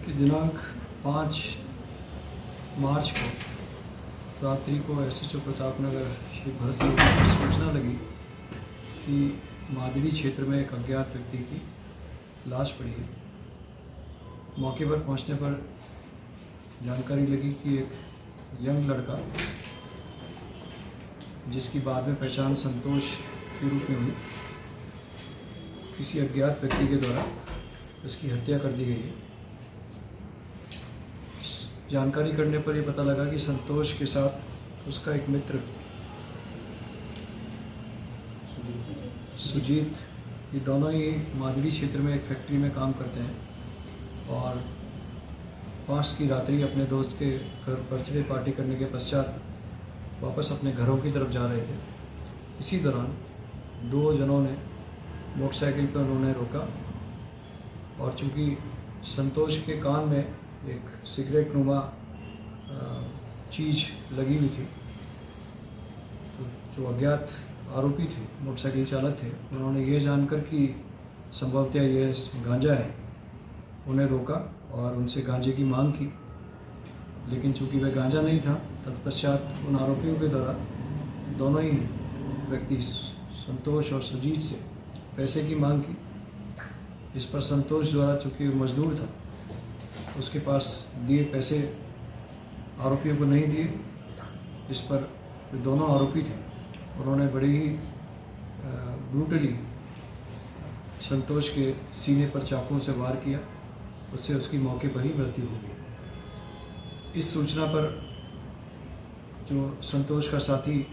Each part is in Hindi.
कि दिनांक 5 मार्च को रात्रि को एसएचओ प्रतापनगर श्री भरत योगी को सूचना लगी कि मादरी क्षेत्र में एक अज्ञात व्यक्ति की लाश पड़ी है। मौके पर पहुंचने पर जानकारी लगी कि एक यंग लड़का, जिसकी बाद में पहचान संतोष के रूप में हुई, किसी अज्ञात व्यक्ति के द्वारा उसकी हत्या कर दी गई है। जानकारी करने पर यह पता लगा कि संतोष के साथ उसका एक मित्र सुजीत, ये दोनों ही मादरी क्षेत्र में एक फैक्ट्री में काम करते हैं और 5 की रात्रि अपने दोस्त के घर बर्थडे पार्टी करने के पश्चात वापस अपने घरों की तरफ जा रहे थे। इसी दौरान 2 जनों ने मोटरसाइकिल पर उन्होंने रोका और चूंकि संतोष के कान में एक सिगरेट नुमा चीज़ लगी हुई थी, तो जो अज्ञात आरोपी थे, मोटरसाइकिल चालक थे, उन्होंने ये जानकर कि संभवतः यह गांजा है, उन्हें रोका और उनसे गांजे की मांग की। लेकिन चूंकि वह गांजा नहीं था, तत्पश्चात उन आरोपियों के द्वारा दोनों ही व्यक्ति संतोष और सुजीत से पैसे की मांग की। इस पर संतोष द्वारा, चूँकि मजदूर था, उसके पास दिए पैसे आरोपियों को नहीं दिए। इस पर जो दोनों आरोपी थे, उन्होंने बड़े ही ब्रूटली संतोष के सीने पर चाकुओं से वार किया। उससे उसकी मौके पर ही मृत्यु हो गई। इस सूचना पर जो संतोष का साथी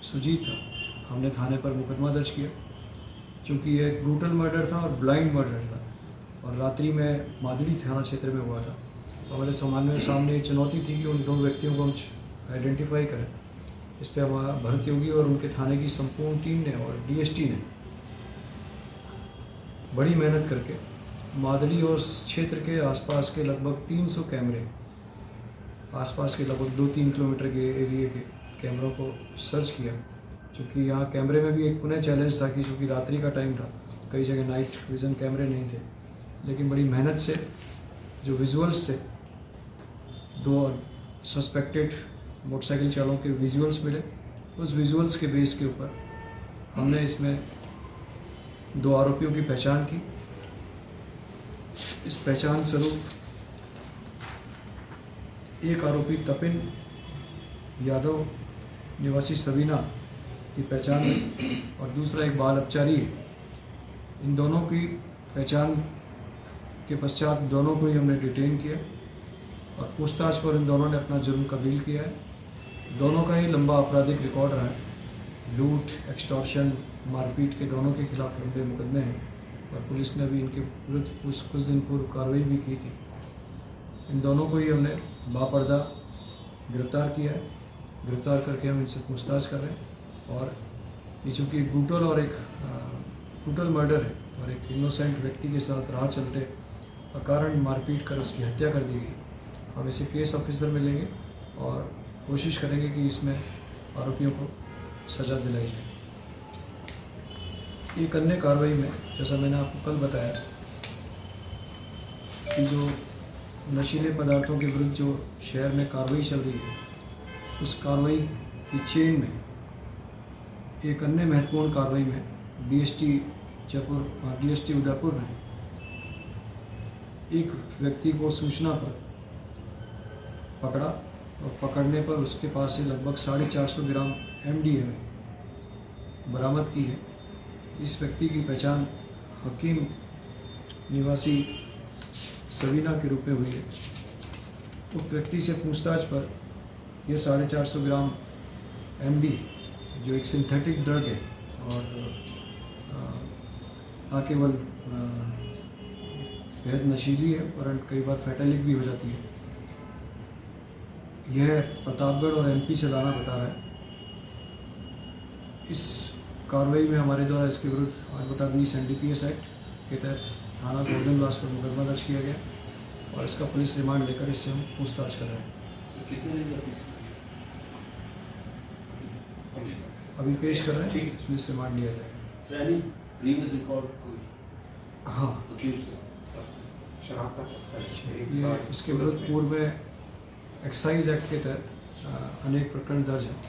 सुजीत था, हमने थाने पर मुकदमा दर्ज किया। चूँकि यह एक ब्रूटल मर्डर था और ब्लाइंड मर्डर था और रात्रि में मादरी थाना क्षेत्र में हुआ था, तो हमारे सामने चुनौती थी कि उन 2 व्यक्तियों को हम आइडेंटिफाई करें। इस पर हमारा भरत योगी और उनके थाने की संपूर्ण टीम ने और डीएसटी ने बड़ी मेहनत करके मादरी और क्षेत्र के आसपास के लगभग 300 कैमरे, आसपास के लगभग 2-3 किलोमीटर के एरिया के कैमरों को सर्च किया। क्योंकि यहाँ कैमरे में भी एक पुनः चैलेंज था कि चूँकि रात्रि का टाइम था, कई जगह नाइट विज़न कैमरे नहीं थे, लेकिन बड़ी मेहनत से जो विजुअल्स थे, 2 सस्पेक्टेड मोटरसाइकिल चालकों के विजुअल्स मिले। उस विजुअल्स के बेस के ऊपर हमने इसमें 2 आरोपियों की पहचान की। इस पहचान स्वरूप एक आरोपी तपिन यादव निवासी सबीना की पहचान हुई और दूसरा एक बाल अपचारी है। इन दोनों की पहचान के पश्चात दोनों को ही हमने डिटेन किया और पूछताछ पर इन दोनों ने अपना जुर्म कबूल किया है। दोनों का ही लंबा आपराधिक रिकॉर्ड रहा है। लूट, एक्सटॉर्शन, मारपीट के दोनों के खिलाफ लंबे मुकदमे हैं और पुलिस ने भी इनके विरुद्ध कुछ दिन पूर्व कार्रवाई भी की थी। इन दोनों को ही हमने बापर्दा गिरफ्तार किया है। गिरफ्तार करके हम इनसे पूछताछ कर रहे हैं और ये चूँकि ब्रूटल और एक ब्रूटल मर्डर है और एक इनोसेंट व्यक्ति के साथ राह चलते अकारण मारपीट कर उसकी हत्या कर दी गई, हम इसे केस ऑफिसर में लेंगे और कोशिश करेंगे कि इसमें आरोपियों को सज़ा दिलाई जाए। एक अन्य कार्रवाई में, जैसा मैंने आपको कल बताया कि जो नशीले पदार्थों के विरुद्ध जो शहर में कार्रवाई चल रही है, उस कार्रवाई की चेन में एक अन्य महत्वपूर्ण कार्रवाई में डीएसटी जयपुर और डीएसटी उदयपुर ने एक व्यक्ति को सूचना पर पकड़ा और पकड़ने पर उसके पास से लगभग 450 ग्राम MDMA बरामद की है। इस व्यक्ति की पहचान हकीम निवासी सबीना के रूप में हुई है। उक्त व्यक्ति से पूछताछ पर यह 450 ग्राम MD, जो एक सिंथेटिक ड्रग है और न केवल बेहद नशीली है परंतु कई बार फैटलिक भी हो जाती है, यह प्रतापगढ़ और MP से लाना बता रहा है। इस कार्रवाई में हमारे द्वारा इसके विरुद्ध 8/20 NDPS एक्ट के तहत थाना गोल्डन ब्लास पर मुकदमा दर्ज किया गया और इसका पुलिस रिमांड लेकर इससे हम पूछताछ कर रहे हैं। कितने दिन अभी पेश कर रहे हैं, पुलिस रिमांड लिया जाएगा। प्रीवियस रिकॉर्ड कोई? हाँ, accused है। शराब का तस्कर ये इसके विरुद्ध पूर्व में एक्साइज एक्ट के तहत अनेक प्रकरण दर्ज हैं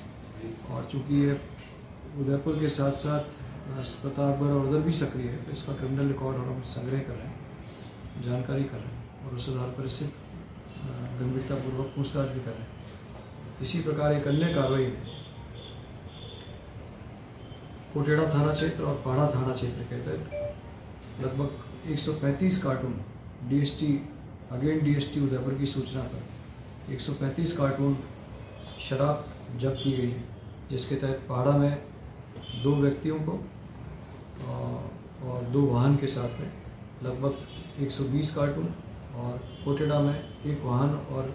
और चूंकि ये उदयपुर के साथ साथ प्रतापगढ़ और उधर भी सक्रिय है, तो इसका क्रिमिनल रिकॉर्ड और हम संग्रह कर रहे हैं, जानकारी कर रहे हैं और उस आधार पर इससे गंभीरतापूर्वक पूछताछ भी कर रहे हैं। इसी प्रकार एक अन्य कार्रवाई में कोटेड़ा थाना क्षेत्र और पाड़ा थाना क्षेत्र के तहत लगभग 135 कार्टून डीएसटी उदयपुर की सूचना पर 135 कार्टून शराब जब्त की गई है, जिसके तहत पहाड़ा में 2 व्यक्तियों को और 2 वाहन के साथ में लगभग 120 कार्टून और कोटेड़ा में 1 वाहन और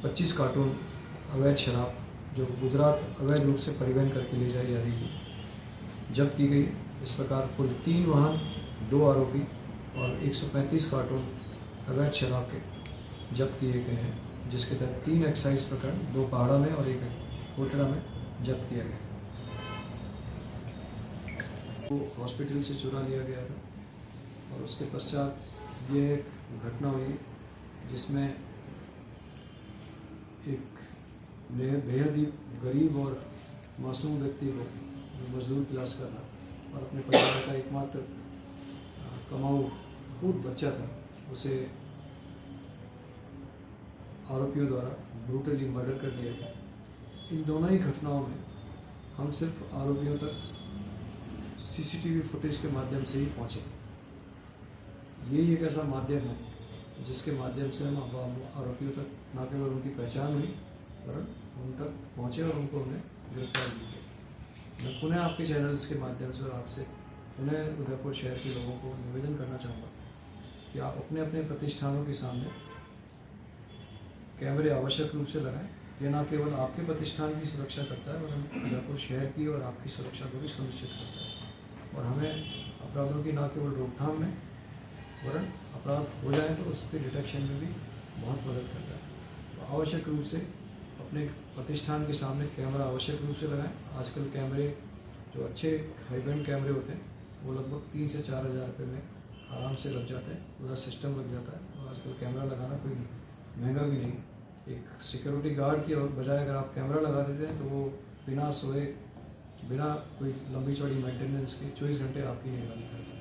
25 कार्टून अवैध शराब जो गुजरात अवैध रूप से परिवहन करके ले जाई जा रही है जब्त की गई। इस प्रकार कुल 3 वाहन, 2 आरोपी और 135 कार्टून अवैध शराब के जब्त किए गए हैं, जिसके तहत 3 एक्साइज प्रकरण 2 पहाड़ा में और 1 कोटेड़ा में जब्त किया गया। वो हॉस्पिटल से चुरा लिया गया था और उसके पश्चात ये एक घटना हुई जिसमें एक बेहद ही गरीब और मासूम व्यक्ति को जो मजदूर क्लास का था और अपने परिवार का एकमात्र कमाऊ पूत बच्चा था, उसे आरोपियों द्वारा ब्रूटली मर्डर कर दिया गया। इन दोनों ही घटनाओं में हम सिर्फ आरोपियों तक सीसीटीवी फुटेज के माध्यम से ही पहुँचे। यही एक ऐसा माध्यम है जिसके माध्यम से हम आरोपियों तक न केवल उनकी पहचान हुई वरन उन तक पहुँचे और उन्हें गिरफ्तार भी किया। मैं पुनः आपके चैनल्स के माध्यम से और आपसे पुनः उदयपुर शहर के लोगों को निवेदन करना चाहूँगा कि आप अपने अपने प्रतिष्ठानों के सामने कैमरे आवश्यक रूप से लगाएं। यह न केवल आपके प्रतिष्ठान की सुरक्षा करता है वरन उदयपुर शहर की और आपकी सुरक्षा को भी सुनिश्चित करता है और हमें अपराधों की न केवल रोकथाम में वरन अपराध हो जाए तो उसके डिटेक्शन में भी बहुत मदद करता है। तो आवश्यक रूप से अपने प्रतिष्ठान के सामने कैमरा आवश्यक रूप से लगाएं। आजकल कैमरे जो अच्छे हाई-बैंड कैमरे होते हैं वो लगभग 3 से 4 हज़ार रुपये में आराम से लग जाता है, पूरा सिस्टम लग जाता है। तो आजकल कैमरा लगाना कोई महंगा भी नहीं। एक सिक्योरिटी गार्ड की बजाय अगर आप कैमरा लगा देते हैं तो वो बिना सोए, बिना कोई लंबी चौड़ी मेंटेनेंस के 24 घंटे आपकी निगरानी करता है।